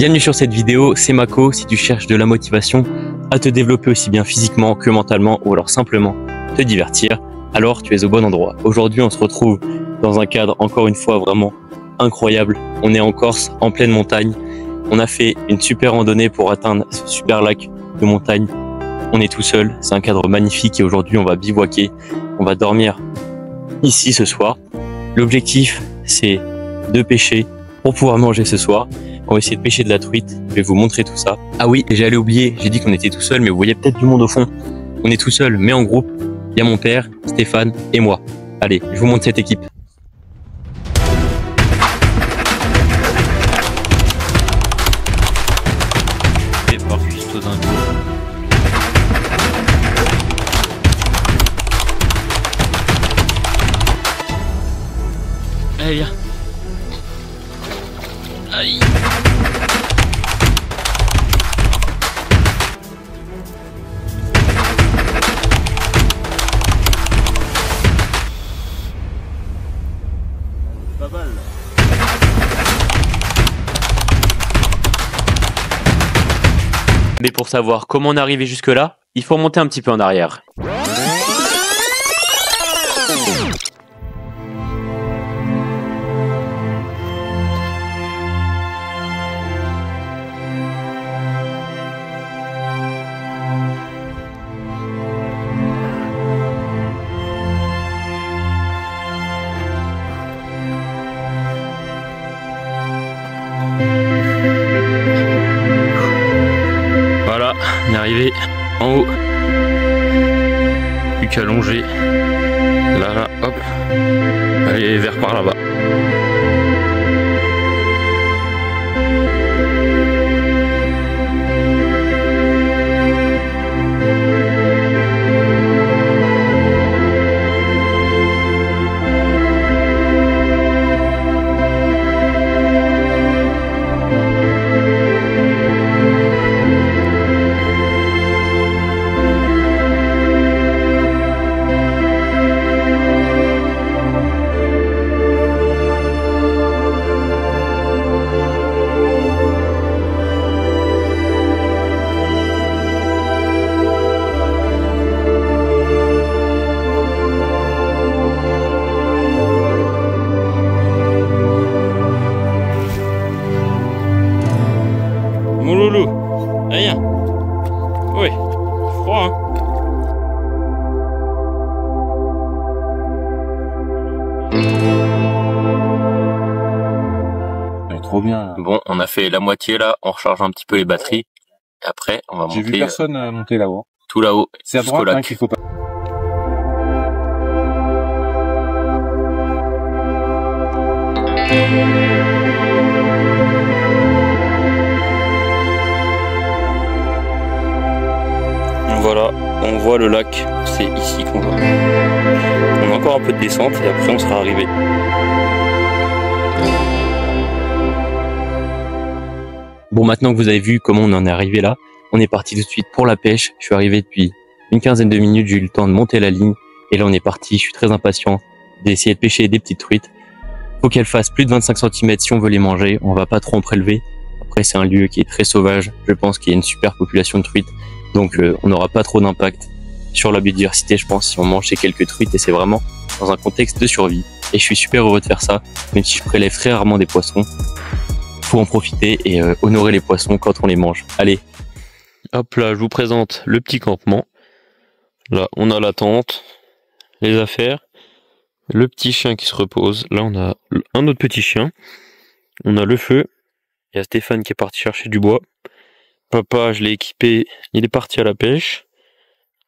Bienvenue sur cette vidéo, c'est Mako. Si tu cherches de la motivation à te développer aussi bien physiquement que mentalement ou alors simplement te divertir, alors tu es au bon endroit. Aujourd'hui on se retrouve dans un cadre encore une fois vraiment incroyable. On est en Corse, en pleine montagne. On a fait une super randonnée pour atteindre ce super lac de montagne. On est tout seul, c'est un cadre magnifique et aujourd'hui on va bivouaquer. On va dormir ici ce soir. L'objectif c'est de pêcher pour pouvoir manger ce soir. On va essayer de pêcher de la truite, je vais vous montrer tout ça. Ah oui, j'allais oublier, j'ai dit qu'on était tout seul, mais vous voyez peut-être du monde au fond. On est tout seul, mais en groupe. Il y a mon père, Stéphane et moi. Allez, je vous montre cette équipe. Allez, viens. Aïe. Pas mal. Mais pour savoir comment on est arrivé jusque là, il faut remonter un petit peu en arrière. Voilà, on est arrivé en haut. Plus qu'à longer. Là, hop. Allez, vers par là-bas. Mon loulou, rien. Oui, froid hein. Trop bien. Bon, on a fait la moitié là, on recharge un petit peu les batteries. Et après, on va monter. J'ai vu personne monter là-haut. Tout là-haut. C'est à droite hein, qu'il faut pas. Voilà, on voit le lac, c'est ici qu'on va. On a encore un peu de descente et après on sera arrivé. Bon, maintenant que vous avez vu comment on en est arrivé là, on est parti tout de suite pour la pêche. Je suis arrivé depuis une quinzaine de minutes, j'ai eu le temps de monter la ligne et là on est parti. Je suis très impatient d'essayer de pêcher des petites truites. Faut qu'elles fassent plus de 25 cm si on veut les manger, on va pas trop en prélever. Après c'est un lieu qui est très sauvage, je pense qu'il y a une super population de truites. Donc on n'aura pas trop d'impact sur la biodiversité, je pense, si on mange ces quelques truites et c'est vraiment dans un contexte de survie. Et je suis super heureux de faire ça, même si je prélève très rarement des poissons. Faut en profiter et honorer les poissons quand on les mange. Allez. Hop là, je vous présente le petit campement. Là, on a la tente, les affaires, le petit chien qui se repose. Là, on a un autre petit chien. On a le feu. Il y a Stéphane qui est parti chercher du bois. Papa, je l'ai équipé, il est parti à la pêche,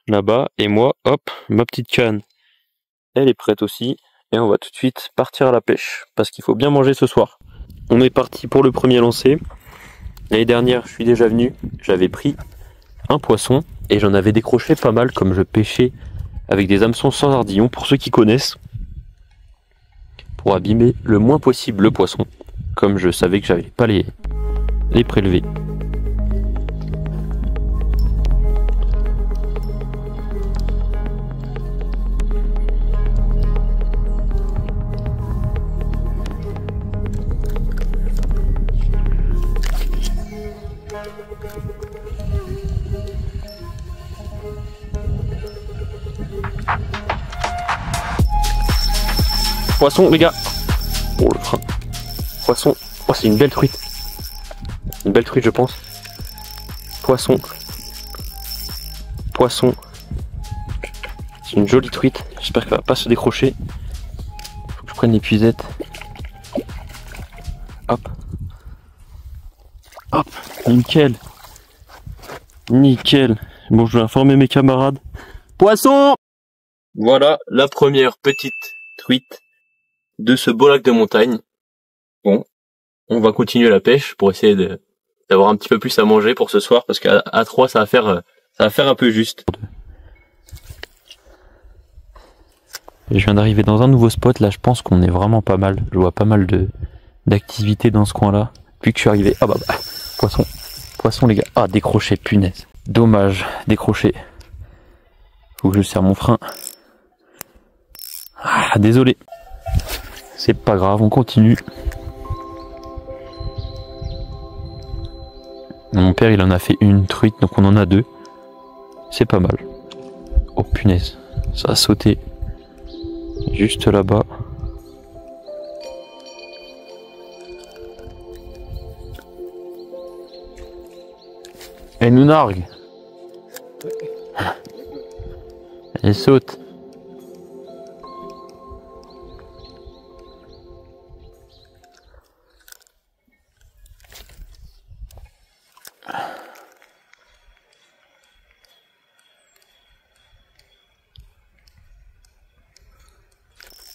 là-bas, et moi, hop, ma petite canne, elle est prête aussi, et on va tout de suite partir à la pêche, parce qu'il faut bien manger ce soir. On est parti pour le premier lancer. L'année dernière, je suis déjà venu, j'avais pris un poisson, et j'en avais décroché pas mal, comme je pêchais avec des hameçons sans ardillon, pour ceux qui connaissent, pour abîmer le moins possible le poisson, comme je savais que j'avais pas les prélever. Poisson les gars. Oh le frein. Poisson. Oh c'est une belle truite. Une belle truite je pense. Poisson. Poisson. C'est une jolie truite. J'espère qu'elle va pas se décrocher. Faut que je prenne l'épuisette. Hop. Hop. Nickel. Nickel. Bon je vais informer mes camarades. Poisson. Voilà la première petite truite de ce beau lac de montagne. Bon, on va continuer la pêche pour essayer d'avoir un petit peu plus à manger pour ce soir parce qu'à 3 ça va faire un peu juste. Je viens d'arriver dans un nouveau spot, là je pense qu'on est vraiment pas mal. Je vois pas mal d'activités dans ce coin là. Depuis que je suis arrivé, ah bah, poisson, poisson les gars, ah décroché, punaise. Dommage, décroché. Faut que je serre mon frein. Ah désolé. C'est pas grave, on continue. Mon père il en a fait une truite, donc on en a 2. C'est pas mal. Oh punaise, ça a sauté. Juste là-bas. Elle nous nargue. Elle saute.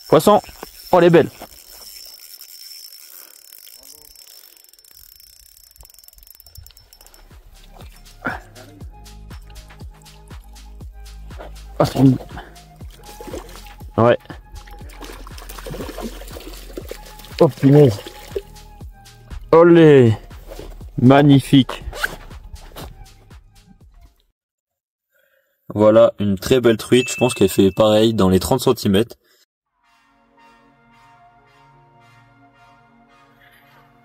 Poisson. Oh, elle est belle. Oh, c'est une... Ouais. Oh punaise. Olé. Magnifique. Voilà une très belle truite. Je pense qu'elle fait pareil dans les 30 cm.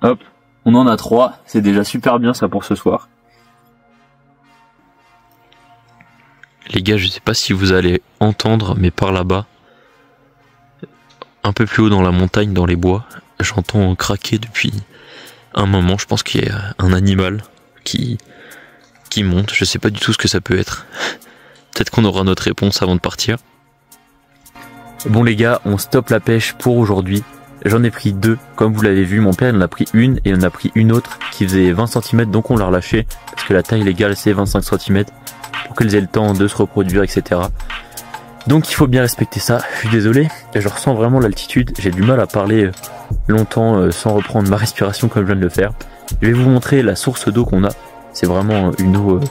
Hop, on en a 3, c'est déjà super bien ça pour ce soir. Les gars, je sais pas si vous allez entendre, mais par là-bas, un peu plus haut dans la montagne, dans les bois, j'entends craquer depuis un moment. Je pense qu'il y a un animal qui monte, je sais pas du tout ce que ça peut être. Peut-être qu'on aura notre réponse avant de partir. Bon les gars, on stoppe la pêche pour aujourd'hui. J'en ai pris 2, comme vous l'avez vu, mon père il en a pris une et il en a pris une autre qui faisait 20 cm, donc on l'a relâché parce que la taille légale c'est 25 cm pour qu'elles aient le temps de se reproduire, etc. Donc il faut bien respecter ça. Je suis désolé, je ressens vraiment l'altitude, j'ai du mal à parler longtemps sans reprendre ma respiration comme je viens de le faire. Je vais vous montrer la source d'eau qu'on a. C'est vraiment une eau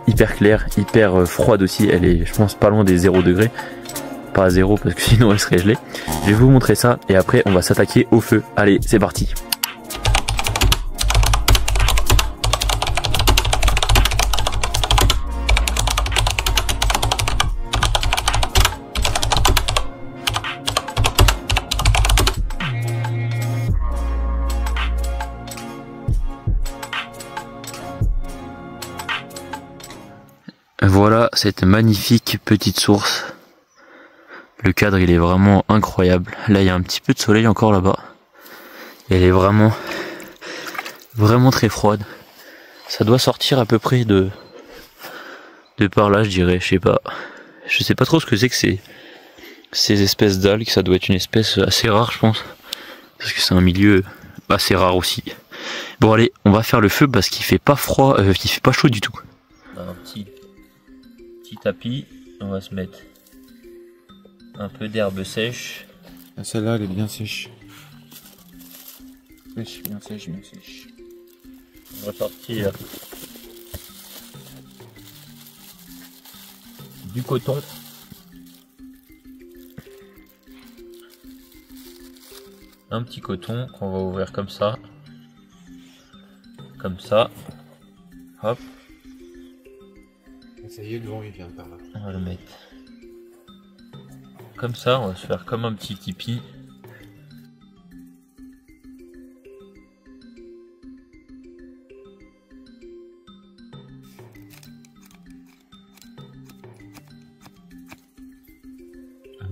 hyper claire, hyper froide aussi, elle est je pense pas loin des 0 degrés. Pas à 0 parce que sinon elle serait gelée. Je vais vous montrer ça et après on va s'attaquer au feu. Allez, c'est parti. Voilà cette magnifique petite source. Le cadre il est vraiment incroyable. Là il y a un petit peu de soleil encore là-bas. Elle est vraiment très froide. Ça doit sortir à peu près de par là je dirais, je sais pas. Je sais pas trop ce que c'est que ces espèces d'algues. Ça doit être une espèce assez rare je pense. Parce que c'est un milieu assez rare aussi. Bon allez, on va faire le feu parce qu'il fait pas froid, il fait pas chaud du tout. Un petit tapis, on va se mettre un peu d'herbe sèche. Ah, celle-là, elle est bien sèche. Sèche, bien sèche, bien sèche. On va sortir du coton. Un petit coton qu'on va ouvrir comme ça. Comme ça. Hop. Ça y est, le vent il vient par là. On va le mettre comme ça, on va se faire comme un petit tipi.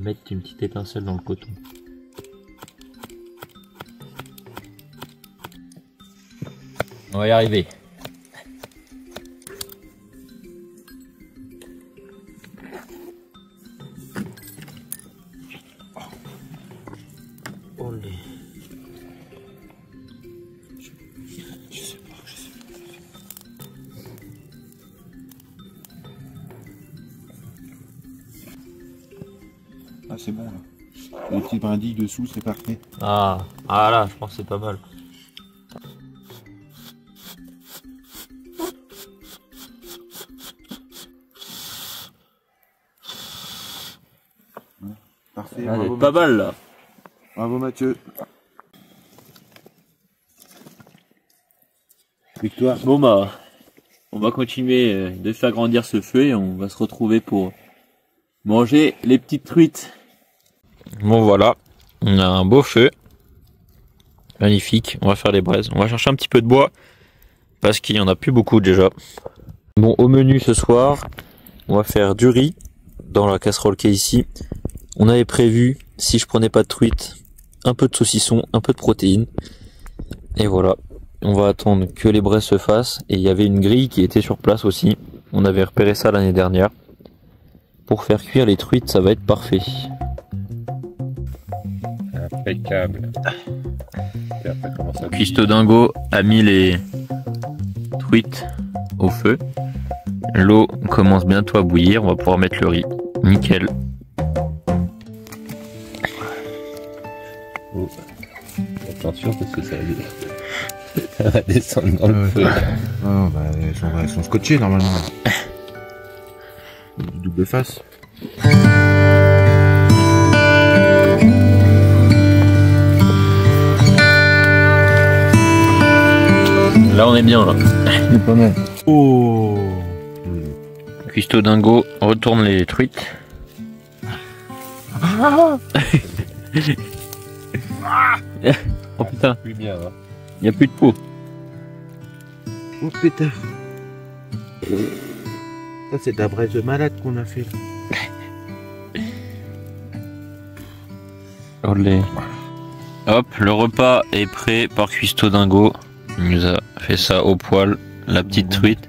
mettre une petite étincelle dans le coton. On va y arriver. Olé. Je sais pas. Ah, c'est bon là. Les petits brindilles dessous, c'est parfait. Ah là, je pense que c'est pas mal. Parfait. Ah, Bravo, c'est pas mal là. Bravo Mathieu. Victoire. Bon bah, on va continuer de faire grandir ce feu et on va se retrouver pour manger les petites truites. Bon voilà, on a un beau feu. Magnifique, on va faire les braises. On va chercher un petit peu de bois parce qu'il y en a plus beaucoup déjà. Bon, au menu ce soir, on va faire du riz dans la casserole qui est ici. On avait prévu, si je prenais pas de truite, un peu de saucisson, un peu de protéines. Et voilà, on va attendre que les braises se fassent. Et il y avait une grille qui était sur place aussi. On avait repéré ça l'année dernière. Pour faire cuire les truites, ça va être parfait. Impeccable. Et après, comment ça Cuisto Dingo a mis les truites au feu. L'eau commence bientôt à bouillir. On va pouvoir mettre le riz. Nickel. Oh. Attention parce que ça va descendre dans le feu. Oh, bah, elles sont scotchées normalement. Du double face. Là on est bien là. C'est pas mal. Oh. Cuisto Dingo retourne les truites. Oh putain, Plus bien, hein. il n'y a plus de peau. Oh putain. Ça c'est de la braise de malade qu'on a fait. Olé. Hop, le repas est prêt par Cuisto Dingo. Il nous a fait ça au poêle, la petite truite.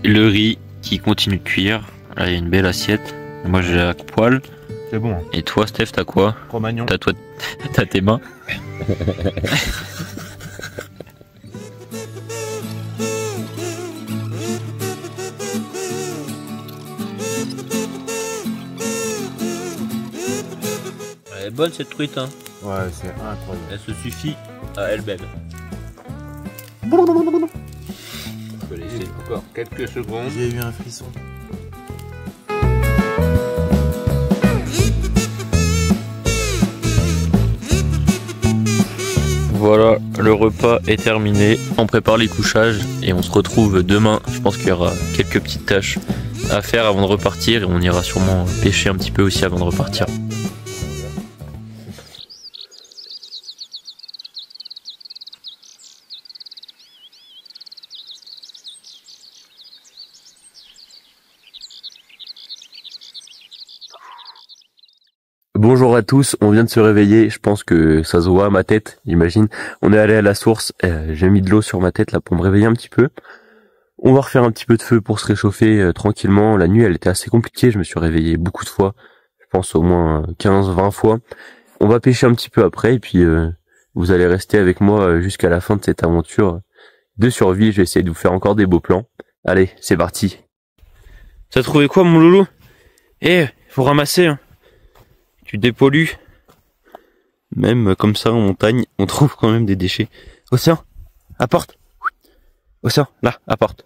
Le riz qui continue de cuire. Là il y a une belle assiette. Moi j'ai la poêle. C'est bon. Et toi Steph, t'as quoi? Cro-Magnon. T'as tes mains. Elle est bonne cette truite hein. Ouais, c'est incroyable. Elle se suffit à elle-même. On peut laisser encore quelques secondes. J'ai eu un frisson. Voilà, le repas est terminé. On prépare les couchages et on se retrouve demain. Je pense qu'il y aura quelques petites tâches à faire avant de repartir et on ira sûrement pêcher un petit peu aussi avant de repartir. Bonjour à tous, on vient de se réveiller, je pense que ça se voit à ma tête, j'imagine. On est allé à la source, j'ai mis de l'eau sur ma tête là pour me réveiller un petit peu. On va refaire un petit peu de feu pour se réchauffer tranquillement. La nuit elle était assez compliquée, je me suis réveillé beaucoup de fois, je pense au moins 15-20 fois. On va pêcher un petit peu après et puis vous allez rester avec moi jusqu'à la fin de cette aventure de survie. Je vais essayer de vous faire encore des beaux plans. Allez, c'est parti. T'as trouvé quoi mon loulou? Faut ramasser hein. Tu dépollues. Même comme ça en montagne, on trouve quand même des déchets. Océan, apporte. Océan, là, apporte.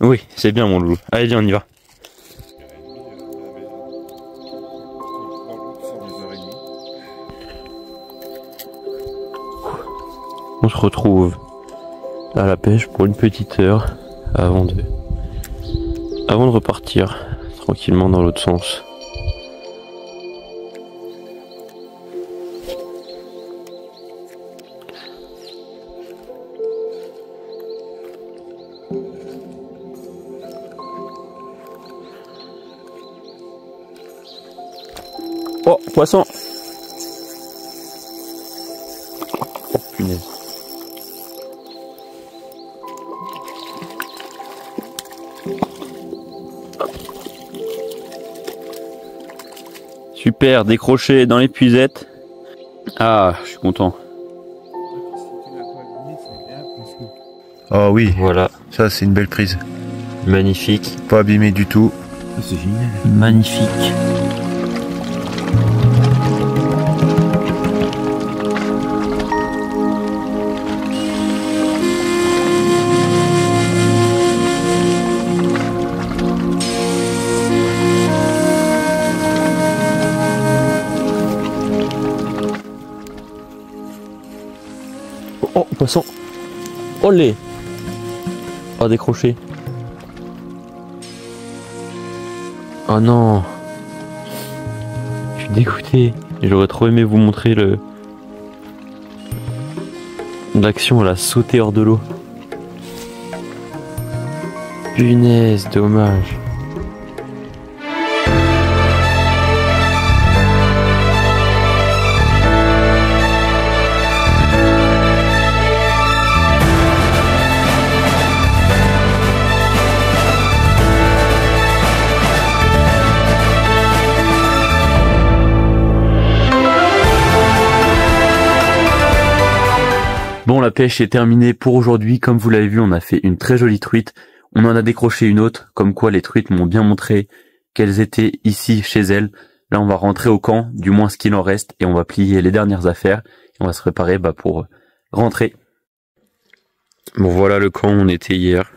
Oui, c'est bien mon loulou. Allez, viens, on y va. On se retrouve à la pêche pour une petite heure avant de repartir tranquillement dans l'autre sens. Oh, poisson. Oh, punaise. Super, décroché dans l'épuisette. Ah, je suis content. Oh oui, Voilà, ça c'est une belle prise. magnifique. Pas abîmé du tout. C'est génial. Magnifique. Oh, poisson. Olé. Oh, décroché. Oh non. Je suis dégoûté. J'aurais trop aimé vous montrer l'action, elle a sauté hors de l'eau. Punaise, dommage. Bon, la pêche est terminée pour aujourd'hui. Comme vous l'avez vu, on a fait une très jolie truite. On en a décroché une autre, comme quoi les truites m'ont bien montré qu'elles étaient ici chez elles. Là, on va rentrer au camp, du moins ce qu'il en reste, et on va plier les dernières affaires. Et on va se préparer pour rentrer. Bon, voilà le camp où on était hier.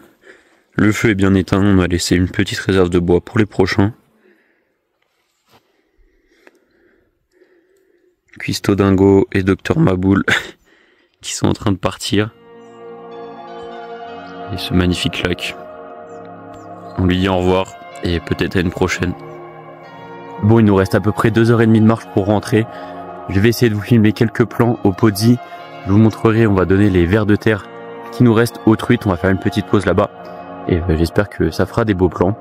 Le feu est bien éteint, on a laissé une petite réserve de bois pour les prochains. Cuisto Dingo et Docteur Maboul qui sont en train de partir. Et ce magnifique lac. On lui dit au revoir et peut-être à une prochaine. Bon, il nous reste à peu près 2h30 de marche pour rentrer. Je vais essayer de vous filmer quelques plans au Pozzi. Je vous montrerai, on va donner les vers de terre qui nous restent aux truites. On va faire une petite pause là-bas. Et j'espère que ça fera des beaux plans.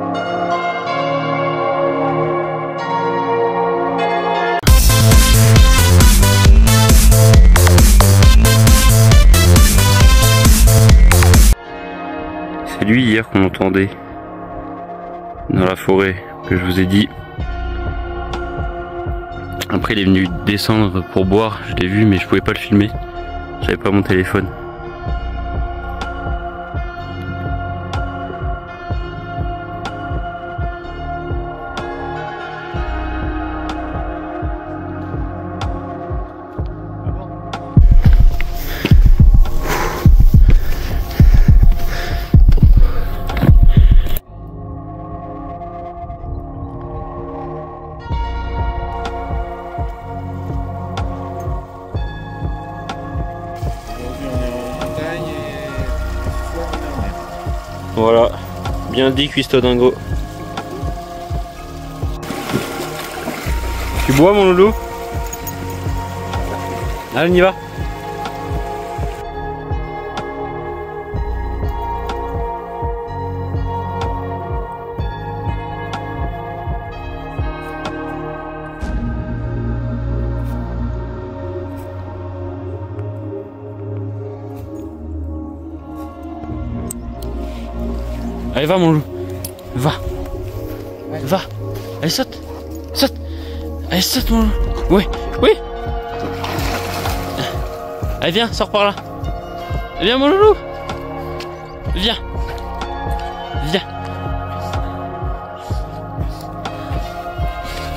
C'est lui hier qu'on entendait dans la forêt que je vous ai dit. Après il est venu descendre pour boire, je l'ai vu mais je pouvais pas le filmer. J'avais pas mon téléphone. Voilà, bien dit Cuisto Dingo. Tu bois mon loulou? Allez, on y va. Allez, va mon loup. Va. Va. Allez, saute. Saute. Allez, saute mon loup. Oui. Oui. Allez, viens, sors par là. Viens mon loulou. Viens. Viens.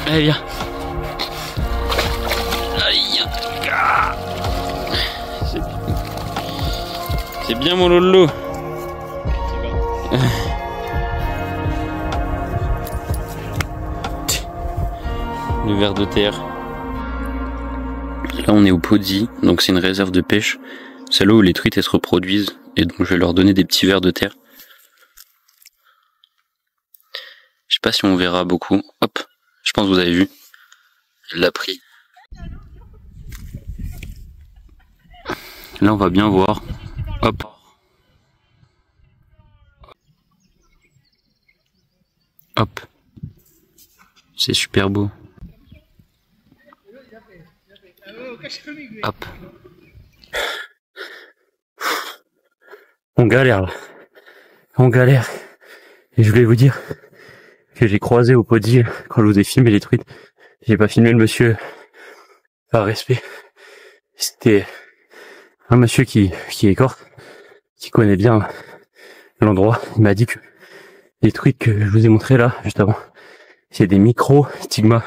Allez, viens. Aïe. C'est bien mon loulou. Le ver de terre. Là on est au Pozzi, donc c'est une réserve de pêche. C'est là où les truites elles se reproduisent et donc je vais leur donner des petits vers de terre. Je sais pas si on verra beaucoup. Hop, je pense que vous avez vu. Elle l'a pris. Là on va bien voir. Hop. Hop. C'est super beau. Hop. On galère là. On galère. Et je voulais vous dire que j'ai croisé au Podil quand je vous ai filmé les truites. J'ai pas filmé le monsieur par respect. C'était un monsieur qui est corse, qui connaît bien l'endroit. Il m'a dit que les truites que je vous ai montré là, juste avant, c'est des micro-stigmas.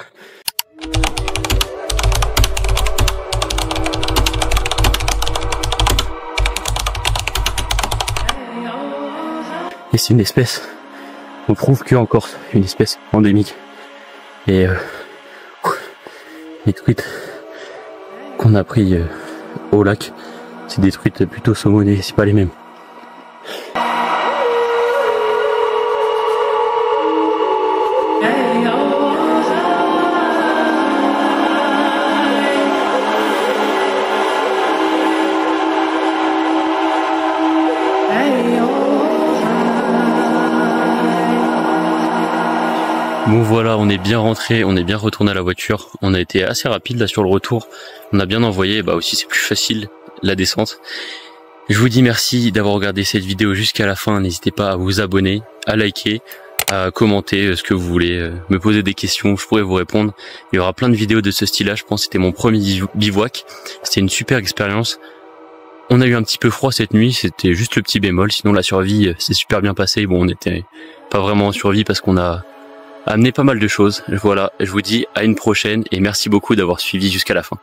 Et c'est une espèce, on prouve qu'en Corse, une espèce endémique. Et les truites qu'on a pris au lac, c'est des truites plutôt saumonées, c'est pas les mêmes. Bon voilà, on est bien rentré, on est bien retourné à la voiture. On a été assez rapide là sur le retour. On a bien envoyé, bah aussi c'est plus facile la descente. Je vous dis merci d'avoir regardé cette vidéo jusqu'à la fin. N'hésitez pas à vous abonner, à liker, à commenter ce que vous voulez, me poser des questions, je pourrais vous répondre. Il y aura plein de vidéos de ce style-là. Je pense que c'était mon premier bivouac. C'était une super expérience. On a eu un petit peu froid cette nuit, c'était juste le petit bémol. Sinon la survie s'est super bien passée. Bon, on n'était pas vraiment en survie parce qu'on a amené pas mal de choses. Voilà, je vous dis à une prochaine et merci beaucoup d'avoir suivi jusqu'à la fin.